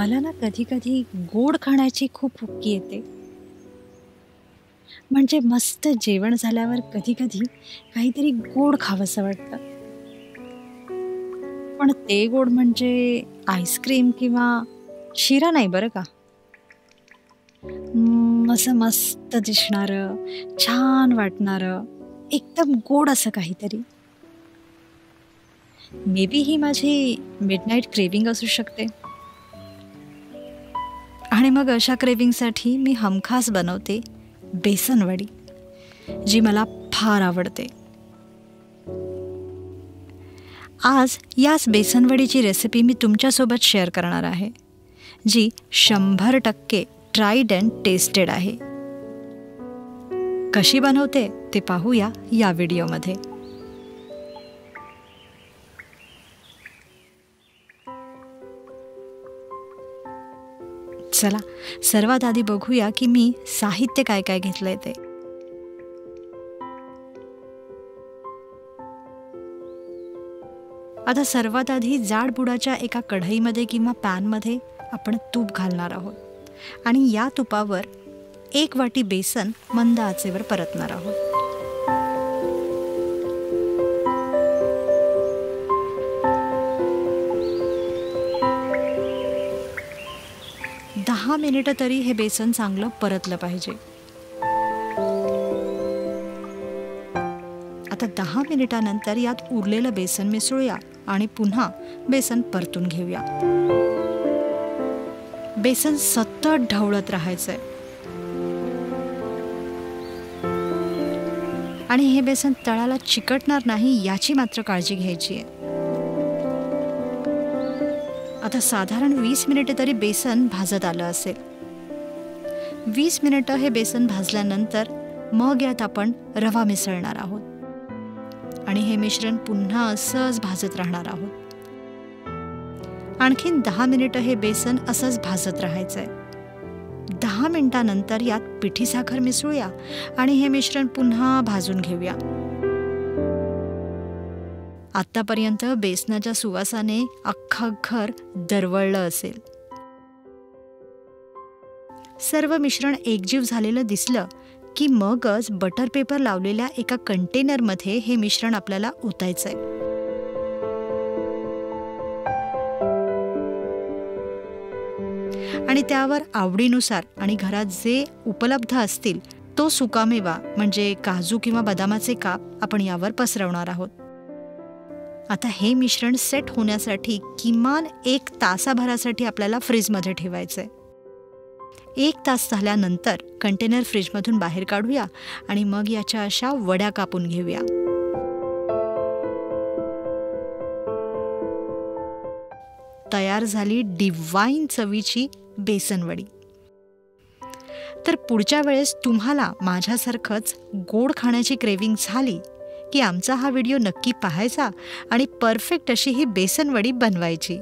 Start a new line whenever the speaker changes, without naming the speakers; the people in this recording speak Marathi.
मला ना कधी-कधी गोड खाण्याची खूप हुक्की येते. म्हणजे मस्त जेवण झाल्यावर कधी-कधी काहीतरी गोड खावंसं वाटतं. पण ते गोड म्हणजे आईस्क्रीम किंवा शिरा नाही बरं का. असं मस्त दिसणारं, छान वाटणारं, एकदम गोड असं काहीतरी. मे बी ही माझी मिडनाईट क्रेव्हिंग असू शकते. आणि मग अशा क्रेव्हिंगसाठी मी हमखास बनवते बेसन वडी, जी मला फार आवडते. आज याच बेसनवडीची रेसिपी मी तुमच्यासोबत शेअर करणार आहे, जी 100% ट्राईड अँड टेस्टेड आहे. कशी बनवते ते पाहूया या व्हिडिओमध्ये. चला सर्वात आधी बघूया की मी साहित्य काय काय घेतलंय ते. आता सर्वात आधी जाड बुडाच्या एका कढईमध्ये किंवा पॅनमध्ये आपण तूप घालणार आहोत आणि या तुपावर 1 वाटी बेसन मंद आचेवर परतणार आहोत. दहा मिनिटं तरी हे बेसन चांगलं परतलं पाहिजे. आता 10 मिनिटानंतर यात उरलेलं बेसन मिसळूया आणि पुन्हा बेसन परतून घेऊया. बेसन सतत ढवळत राहायचंय आणि हे बेसन तळाला चिकटणार नाही याची मात्र काळजी घ्यायची आहे. आता साधारण 20 मिनिटे तरी बेसन भाजत आलं असेल. 20 मिनिटं हे बेसन भाजल्यानंतर मग यात आपण रवा मिसळणार आहोत आणि हे मिश्रण पुन्हा असंच भाजत राहणार आहोत. आणखीन 10 मिनिटं हे बेसन असंच भाजत राहायचंय. 10 मिनिटानंतर यात पिठी साखर मिसळूया आणि हे मिश्रण पुन्हा भाजून घेऊया. आतापर्यंत बेसनाच्या सुवासाने अख्खं घर दरवळलं असेल. सर्व मिश्रण एकजीव झालेलं दिसलं की मगच बटर पेपर लावलेल्या एका कंटेनरमध्ये हे मिश्रण आपल्याला ओतायचंय. आणि त्यावर आवडीनुसार आणि घरात जे उपलब्ध असतील तो सुकामेवा म्हणजे काजू किंवा बदामाचे काप आपण यावर पसरवणार आहोत. आता हे मिश्रण सेट होण्यासाठी किमान 1 तासाभरासाठी आपल्याला फ्रीजमध्ये ठेवायचंय. 1 तास झाल्यानंतर कंटेनर फ्रीजमधून बाहेर काढूया आणि मग याच्या अशा वड्या कापून घेऊया. तयार झाली डिवाइन चवीची बेसनवडी. तर पुढच्या वेळेस तुम्हाला माझ्यासारखंच गोड खाण्याची क्रेव्हिंग झाली की आमचा हा व्हिडिओ नक्की पाहायचा आणि परफेक्ट अशी ही बेसनवडी बनवायची.